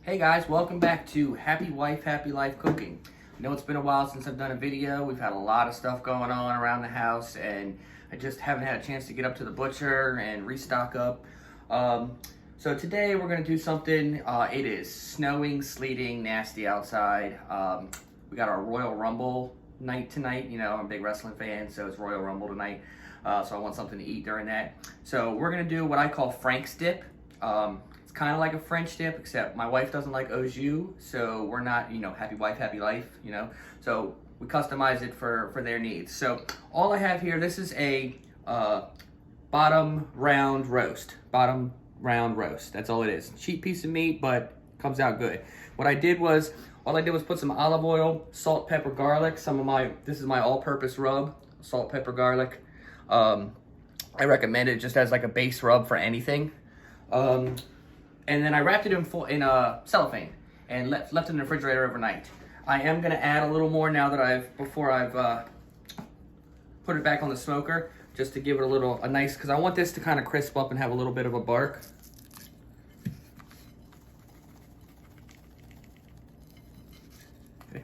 Hey guys, welcome back to Happy Wife, Happy Life Cooking. I know it's been a while since I've done a video. We've had a lot of stuff going on around the house and I just haven't had a chance to get up to the butcher and restock up. So today we're going to do something. It is snowing, sleeting, nasty outside. We got our Royal Rumble night tonight. You know, I'm a big wrestling fan, so it's Royal Rumble tonight. So I want something to eat during that. So we're going to do what I call Frank's dip. It's kind of like a French dip, except my wife doesn't like au jus, so we're not, happy wife, happy life, So we customize it for their needs. So all I have here, this is a bottom round roast. That's all it is. Cheap piece of meat, but comes out good. All I did was put some olive oil, salt, pepper, garlic. This is my all-purpose rub, salt, pepper, garlic. I recommend it just as like a base rub for anything. And then I wrapped it in cellophane and left it in the refrigerator overnight. I am gonna add a little more now that before I've put it back on the smoker, just to give it a nice, because I want this to kind of crisp up and have a little bit of a bark. Okay.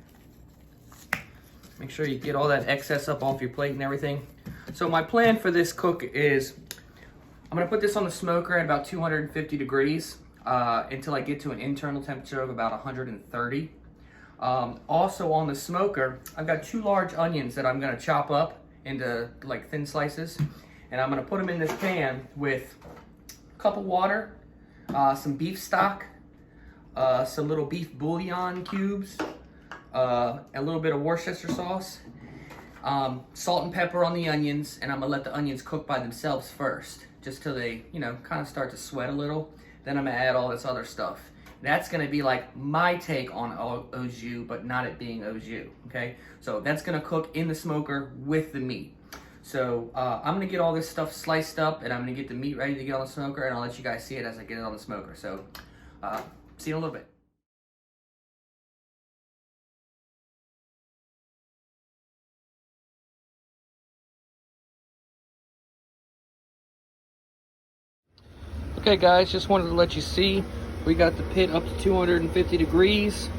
Make sure you get all that excess up off your plate and everything. So my plan for this cook is, I'm gonna put this on the smoker at about 250 degrees until I get to an internal temperature of about 130. Also on the smoker, I've got 2 large onions that I'm gonna chop up into like thin slices, and I'm gonna put them in this pan with a cup of water, some beef stock, some little beef bouillon cubes, a little bit of Worcestershire sauce, salt and pepper on the onions, and I'm gonna let the onions cook by themselves first, just till they, kind of start to sweat a little. Then I'm gonna add all this other stuff. That's gonna be like my take on au jus, but not it being au jus, okay? So that's gonna cook in the smoker with the meat. So I'm gonna get all this stuff sliced up, and I'm gonna get the meat ready to get on the smoker, and I'll let you guys see it as I get it on the smoker. So see you in a little bit. Okay guys, just wanted to let you see, we got the pit up to 250 degrees.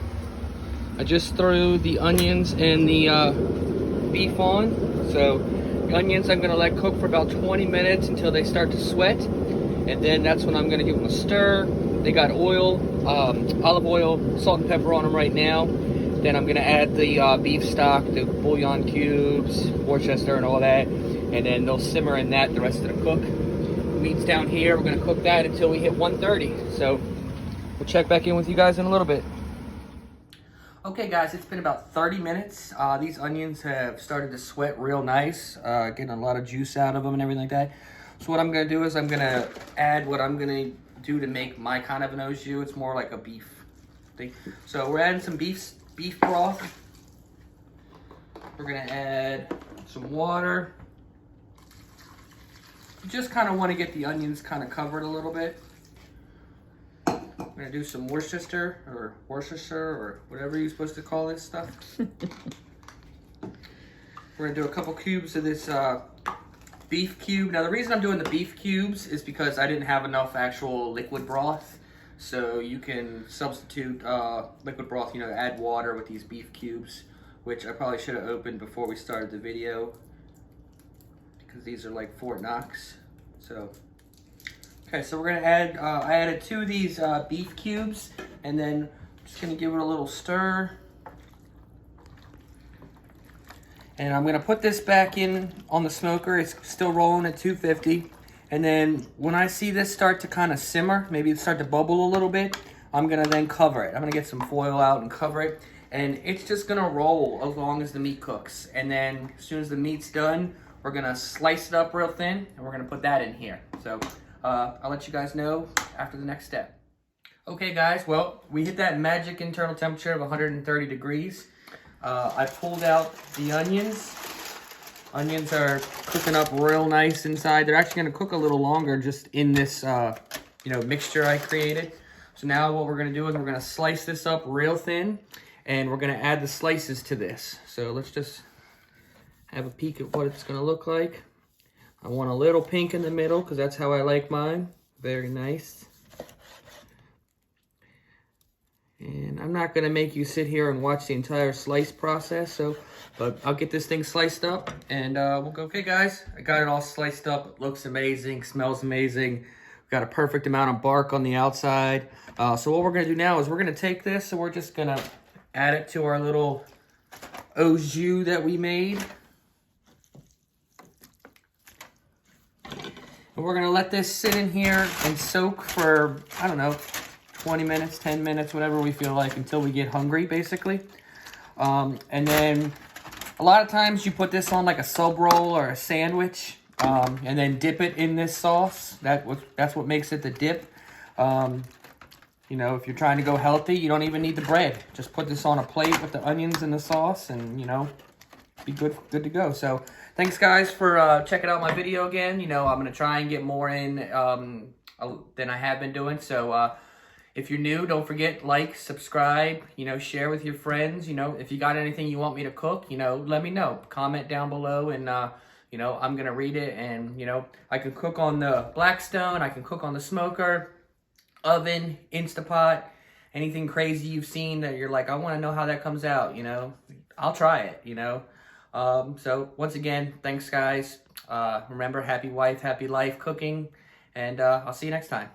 I just threw the onions and the beef on. So the onions I'm gonna let cook for about 20 minutes until they start to sweat. And then that's when I'm gonna give them a stir. They got oil, olive oil, salt and pepper on them right now. Then I'm gonna add the beef stock, the bouillon cubes, Worcester and all that. And then they'll simmer in that the rest of the cook. Meat's down here. We're gonna cook that until we hit 130. So we'll check back in with you guys in a little bit. Okay guys, it's been about 30 minutes. These onions have started to sweat real nice, getting a lot of juice out of them and everything like that. So what I'm gonna do is I'm gonna add what I'm gonna do to make my kind of an au jus. It's more like a beef thing. So we're adding some beef broth. We're gonna add some water. You just kind of want to get the onions kind of covered a little bit. I'm gonna do some Worcester or whatever you're supposed to call this stuff. We're gonna do a couple cubes of this beef cube. Now the reason I'm doing the beef cubes is because I didn't have enough actual liquid broth. So you can substitute liquid broth, add water with these beef cubes, which I probably should have opened before we started the video, because these are like Fort Knox. So, okay, so we're gonna add, I added 2 of these beef cubes, and then just gonna give it a little stir. And I'm gonna put this back in on the smoker. It's still rolling at 250. And then when I see this start to kind of simmer, maybe it start to bubble a little bit, I'm gonna then cover it. I'm gonna get some foil out and cover it. And it's just gonna roll as long as the meat cooks. And then as soon as the meat's done, we're gonna slice it up real thin, and we're gonna put that in here. So I'll let you guys know after the next step. Okay guys, well, we hit that magic internal temperature of 130 degrees. I pulled out the onions. Onions are cooking up real nice inside. They're actually gonna cook a little longer just in this mixture I created. So now what we're gonna do is we're gonna slice this up real thin, and we're gonna add the slices to this. So let's just have a peek at what it's gonna look like. I want a little pink in the middle because that's how I like mine. Very nice. I'm not gonna make you sit here and watch the entire slice process, but I'll get this thing sliced up and we'll go. Okay guys, I got it all sliced up. It looks amazing, smells amazing. Got a perfect amount of bark on the outside. So what we're gonna do now is we're gonna take this and we're just gonna add it to our little au jus that we made. And we're gonna let this sit in here and soak for, I don't know, 20 minutes, 10 minutes, whatever we feel like, until we get hungry, basically. And then a lot of times you put this on like a sub roll or a sandwich, and then dip it in this sauce. That's what makes it the dip. You know, if you're trying to go healthy, you don't even need the bread. Just put this on a plate with the onions and the sauce, and you know, be good to go. So thanks guys for checking out my video again. You know, I'm gonna try and get more in than I have been doing. So if you're new, don't forget, like, subscribe, you know, share with your friends. You know, if you got anything you want me to cook, you know, let me know. Comment down below, and you know, I'm gonna read it. And you know, I can cook on the Blackstone, I can cook on the smoker, oven, Instapot, anything crazy you've seen that you're like, I want to know how that comes out, you know, I'll try it, you know. So once again, thanks guys. Remember, happy wife, happy life cooking, and I'll see you next time.